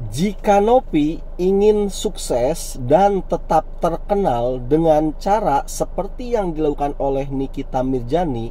Jika Nopi ingin sukses dan tetap terkenal dengan cara seperti yang dilakukan oleh Nikita Mirzani,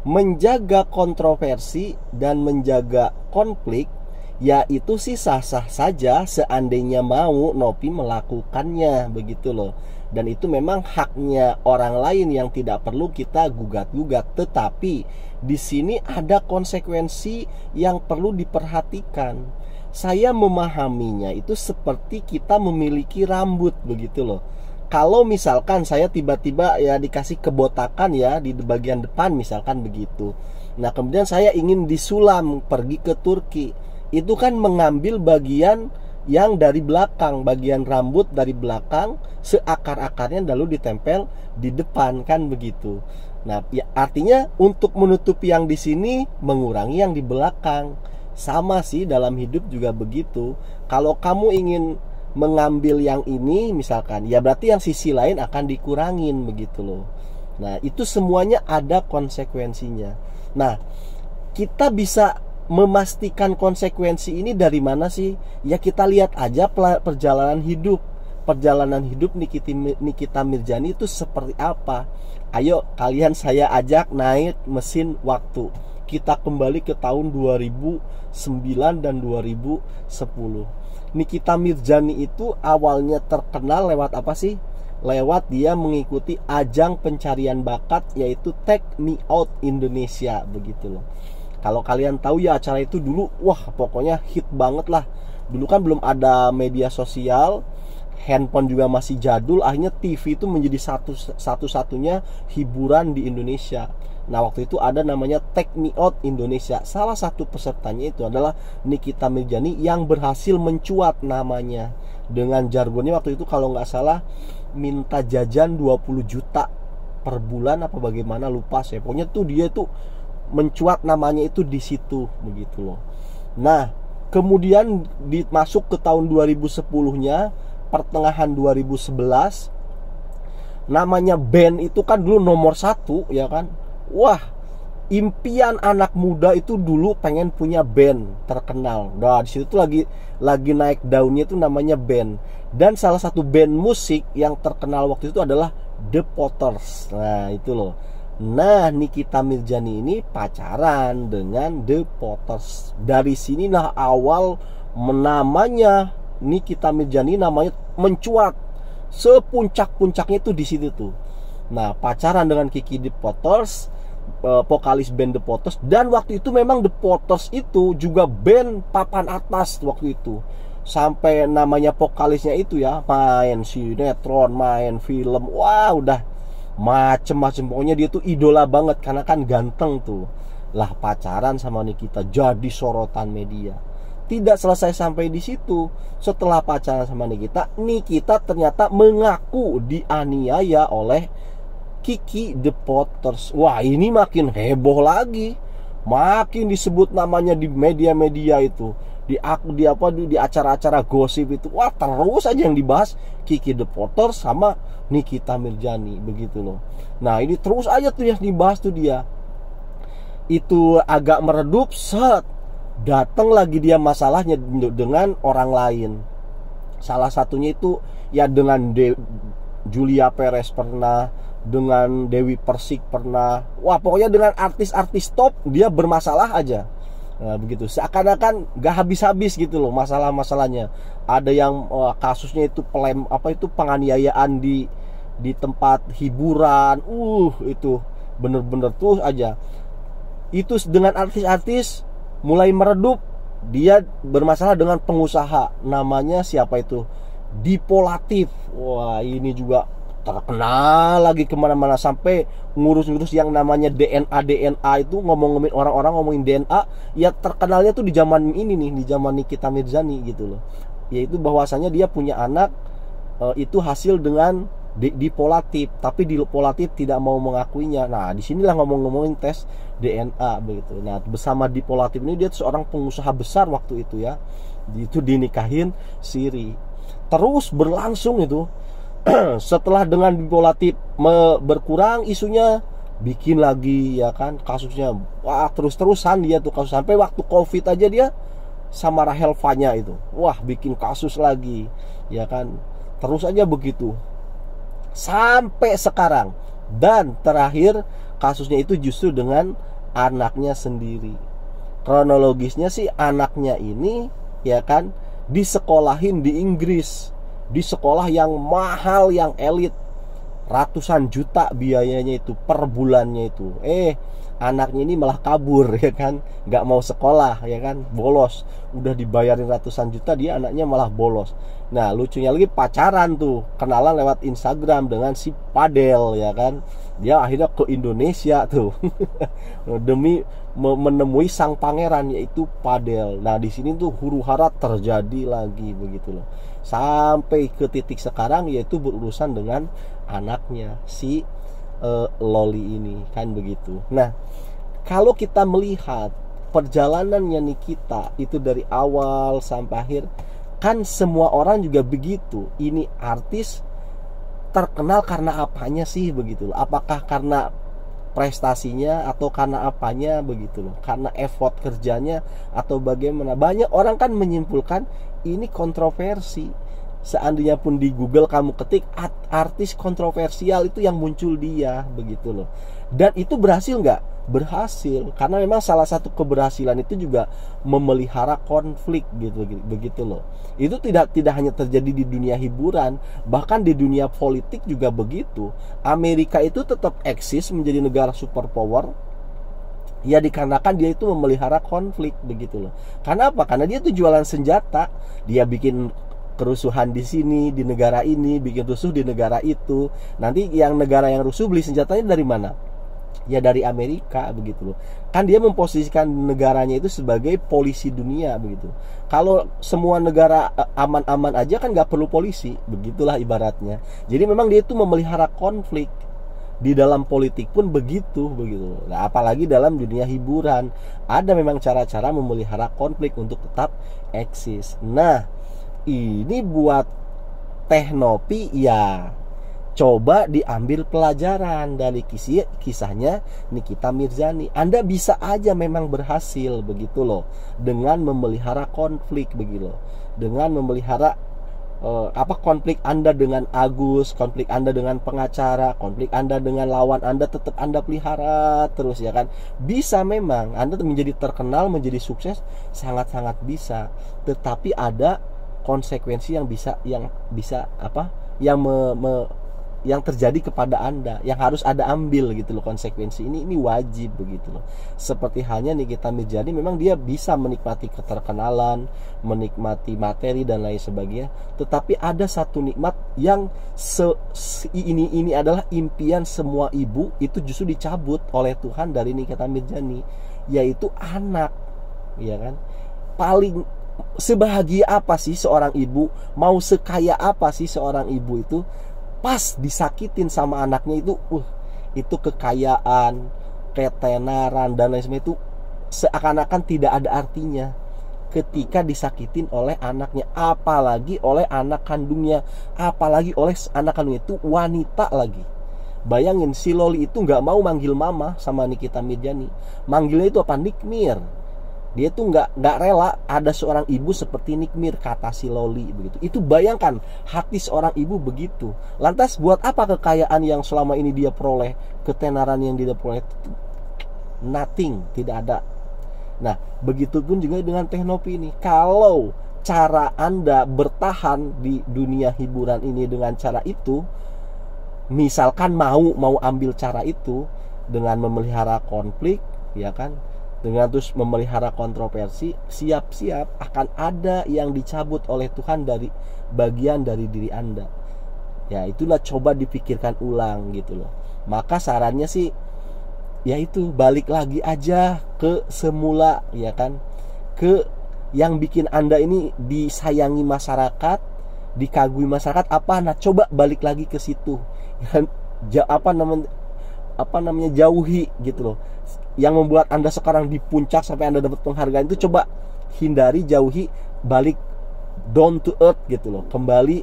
menjaga kontroversi dan menjaga konflik, ya itu sih sah-sah saja seandainya mau Nopi melakukannya, begitu loh. Dan itu memang haknya orang lain yang tidak perlu kita gugat-gugat. Tetapi di sini ada konsekuensi yang perlu diperhatikan. Saya memahaminya itu seperti kita memiliki rambut, begitu loh. Kalau misalkan saya tiba-tiba ya dikasih kebotakan ya di bagian depan misalkan begitu. Nah, kemudian saya ingin disulam pergi ke Turki. Itu kan mengambil bagian yang dari belakang, bagian rambut dari belakang seakar-akarnya lalu ditempel di depan, kan begitu. Nah, ya, artinya untuk menutupi yang di sini mengurangi yang di belakang. Sama sih dalam hidup juga begitu. Kalau kamu ingin mengambil yang ini misalkan, ya berarti yang sisi lain akan dikurangin, begitu loh. Nah, itu semuanya ada konsekuensinya. Nah, kita bisa memastikan konsekuensi ini dari mana sih? Ya kita lihat aja perjalanan hidup. Perjalanan hidup Nikita Mirzani itu seperti apa? Ayo kalian saya ajak naik mesin waktu. Kita kembali ke tahun 2009 dan 2010. Nikita Mirzani itu awalnya terkenal lewat apa sih? Lewat dia mengikuti ajang pencarian bakat, yaitu Take Me Out Indonesia, begitu loh. Kalau kalian tahu ya acara itu dulu, wah pokoknya hit banget lah. Dulu kan belum ada media sosial, handphone juga masih jadul, akhirnya TV itu menjadi satu-satunya hiburan di Indonesia. Nah, waktu itu ada namanya Take Me Out Indonesia. Salah satu pesertanya itu adalah Nikita Mirzani yang berhasil mencuat namanya. Dengan jargonnya waktu itu kalau nggak salah minta jajan 20 juta per bulan apa bagaimana, lupa saya. Pokoknya tuh dia tuh mencuat namanya itu di situ, begitu loh. Nah, kemudian masuk ke tahun 2010-nya, pertengahan 2011, namanya band itu kan dulu nomor 1 ya kan. Wah, impian anak muda itu dulu pengen punya band terkenal. Nah, di situ tuh lagi naik daunnya itu namanya band. Dan salah satu band musik yang terkenal waktu itu adalah The Potters. Nah, itu loh. Nah, Nikita Mirzani ini pacaran dengan The Potters. Dari sinilah awal namanya Nikita Mirzani namanya mencuat. Sepuncak-puncaknya itu di situ tuh. Nah, pacaran dengan Kiki The Potters, vokalis band The Potters. Dan waktu itu memang The Potters itu juga band papan atas waktu itu. Sampai namanya vokalisnya itu ya main sinetron, main film. Wah, udah macem-macem. Pokoknya dia tuh idola banget karena kan ganteng tuh. Lah pacaran sama Nikita jadi sorotan media. Tidak selesai sampai di situ. Setelah pacaran sama Nikita ternyata mengaku dianiaya oleh Kiki The Potters. Wah, ini makin heboh lagi. Makin disebut namanya di media-media itu. Di acara-acara gosip itu. Wah, terus aja yang dibahas Kiki The Potters sama Nikita Mirzani, begitu loh. Nah, ini terus aja tuh yang dibahas tuh dia. Itu agak meredup, set. Datang lagi dia masalahnya dengan orang lain. Salah satunya itu ya dengan Julia Perez pernah, dengan Dewi Persik pernah. Wah, pokoknya dengan artis-artis top dia bermasalah aja. Nah, begitu. Seakan-akan gak habis-habis gitu loh masalah-masalahnya. Ada yang kasusnya itu penganiayaan di tempat hiburan. Itu bener-bener terus aja. Itu dengan artis-artis mulai meredup. Dia bermasalah dengan pengusaha, namanya siapa itu? Dipolatif. Wah, ini juga terkenal lagi kemana-mana, sampai ngurus-ngurus yang namanya DNA itu, ngomongin orang-orang ngomongin DNA. Ya terkenalnya tuh di zaman ini nih, di zaman Nikita Mirzani gitu loh. Yaitu bahwasanya dia punya anak itu hasil dengan dipolatif, tapi dipolatif tidak mau mengakuinya. Nah, disinilah ngomongin tes DNA begitu. Nah, bersama dipolatif ini dia seorang pengusaha besar waktu itu ya. Itu dinikahin siri. Terus berlangsung itu. Setelah dengan bipolatif berkurang isunya, bikin lagi ya kan kasusnya. Wah, terus-terusan dia tuh kasus, sampai waktu Covid aja dia sama Rahel Fanya itu, wah bikin kasus lagi, ya kan. Terus aja begitu sampai sekarang. Dan terakhir kasusnya itu justru dengan anaknya sendiri. Kronologisnya sih anaknya ini, ya kan, disekolahin di Inggris, di sekolah yang mahal, yang elit, ratusan juta biayanya itu per bulannya itu. Anaknya ini malah kabur, ya kan, nggak mau sekolah, ya kan, bolos. Udah dibayarin ratusan juta, dia anaknya malah bolos. Nah, lucunya lagi pacaran tuh, kenalan lewat Instagram dengan si Padel, ya kan. Dia akhirnya ke Indonesia tuh demi menemui sang pangeran, yaitu Padel. Nah, di sini tuh huru-hara terjadi lagi begitu loh. Sampai ke titik sekarang, yaitu berurusan dengan anaknya si Loli ini, kan begitu. Nah, kalau kita melihat perjalanannya Nikita itu dari awal sampai akhir, kan semua orang juga begitu. Ini artis terkenal karena apanya sih begitu loh? Apakah karena prestasinya atau karena apanya begitu loh? Karena effort kerjanya atau bagaimana? Banyak orang kan menyimpulkan ini kontroversi. Seandainya pun di Google kamu ketik artis kontroversial, itu yang muncul dia begitu loh. Dan itu berhasil nggak? Berhasil, karena memang salah satu keberhasilan itu juga memelihara konflik gitu begitu loh. Itu tidak hanya terjadi di dunia hiburan, bahkan di dunia politik juga begitu. Amerika itu tetap eksis menjadi negara superpower, ya dikarenakan dia itu memelihara konflik begitu loh. Karena apa? Karena dia tuh jualan senjata, dia bikin kerusuhan di sini, di negara ini, bikin rusuh di negara itu. Nanti yang negara yang rusuh beli senjatanya dari mana? Ya dari Amerika begitu loh. Kan dia memposisikan negaranya itu sebagai polisi dunia begitu. Kalau semua negara aman-aman aja kan nggak perlu polisi, begitulah ibaratnya. Jadi memang dia itu memelihara konflik. Di dalam politik pun begitu. Nah, apalagi dalam dunia hiburan ada memang cara-cara memelihara konflik untuk tetap eksis. Nah, ini buat Teh Nopi ya coba diambil pelajaran dari kisahnya Nikita Mirzani. Anda bisa aja memang berhasil begitu loh, dengan memelihara konflik begitu loh, dengan memelihara konflik Anda dengan Agus, konflik Anda dengan pengacara, konflik Anda dengan lawan Anda tetap Anda pelihara terus, ya kan. Bisa memang Anda menjadi terkenal, menjadi sukses, sangat-sangat bisa. Tetapi ada konsekuensi yang terjadi kepada Anda, yang harus Anda ambil gitu loh, konsekuensi ini wajib begitu loh. Seperti halnya Nikita Mirzani, memang dia bisa menikmati keterkenalan, menikmati materi dan lain sebagainya, tetapi ada satu nikmat yang ini adalah impian semua ibu, itu justru dicabut oleh Tuhan dari Nikita Mirzani, yaitu anak, ya kan. Paling sebahagia apa sih seorang ibu, mau sekaya apa sih seorang ibu itu, pas disakitin sama anaknya itu kekayaan, ketenaran dan lain sebagainya itu seakan-akan tidak ada artinya ketika disakitin oleh anaknya, apalagi oleh anak kandungnya, apalagi oleh anak kandungnya itu wanita lagi. Bayangin, si Loli itu nggak mau manggil mama sama Nikita Mirzani, manggilnya itu apa? Nikmir. Dia tuh nggak rela ada seorang ibu seperti Nikmir, kata si Loli begitu. Itu bayangkan hati seorang ibu begitu. Lantas buat apa kekayaan yang selama ini dia peroleh, ketenaran yang dia peroleh? Nothing, tidak ada. Nah, begitupun juga dengan Teh Nopi ini. Kalau cara Anda bertahan di dunia hiburan ini dengan cara itu, misalkan mau ambil cara itu dengan memelihara konflik, ya kan, dengan terus memelihara kontroversi, siap-siap akan ada yang dicabut oleh Tuhan dari bagian dari diri Anda. Ya itulah, coba dipikirkan ulang gitu loh. Maka sarannya sih, yaitu balik lagi aja ke semula, ya kan, ke yang bikin Anda ini disayangi masyarakat, dikagumi masyarakat apa. Nah, coba balik lagi ke situ, jauhi gitu loh. Yang membuat Anda sekarang di puncak sampai Anda dapat penghargaan itu, coba hindari, jauhi, balik down to earth gitu loh, kembali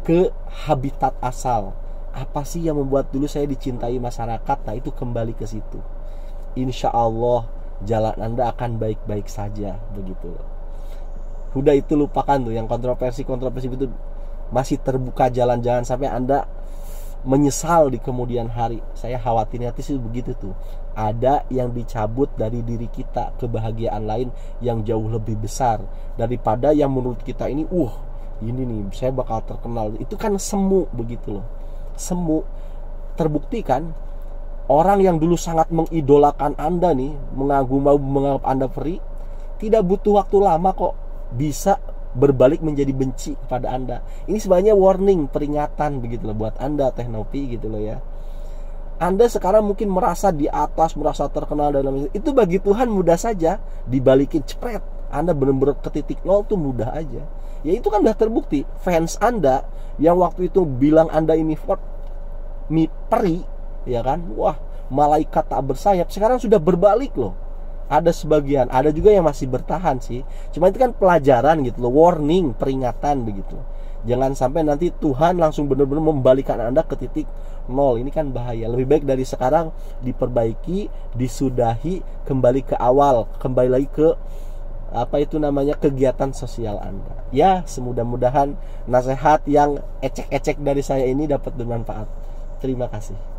ke habitat asal. Apa sih yang membuat dulu saya dicintai masyarakat? Nah, itu kembali ke situ. Insya Allah jalan Anda akan baik-baik saja begitu loh. Udah itu lupakan tuh, yang kontroversi itu masih terbuka jalan-jalan sampai Anda menyesal di kemudian hari. Saya khawatirnya sih begitu tuh. Ada yang dicabut dari diri kita, kebahagiaan lain yang jauh lebih besar daripada yang menurut kita ini, ini nih saya bakal terkenal. Itu kan semu begitu loh. Semu. Terbukti kan, orang yang dulu sangat mengidolakan Anda nih, menganggap Anda free, tidak butuh waktu lama kok bisa berbalik menjadi benci kepada Anda. Ini sebenarnya warning, peringatan begitu loh buat Anda Teknopi gitu loh ya. Anda sekarang mungkin merasa di atas, merasa terkenal dalam itu, bagi Tuhan mudah saja dibalikin cepret. Anda benar-benar ke titik nol tuh mudah aja. Ya itu kan udah terbukti. Fans Anda yang waktu itu bilang Anda ini peri, ya kan? Wah, malaikat tak bersayap, sekarang sudah berbalik loh. Ada sebagian, ada juga yang masih bertahan sih. Cuma itu kan pelajaran gitu loh, warning, peringatan begitu. Jangan sampai nanti Tuhan langsung benar-benar membalikan Anda ke titik nol. Ini kan bahaya. Lebih baik dari sekarang diperbaiki, disudahi, kembali ke awal, kembali lagi ke kegiatan sosial Anda. Ya, semudah-mudahan nasihat yang ecek-ecek dari saya ini dapat bermanfaat. Terima kasih.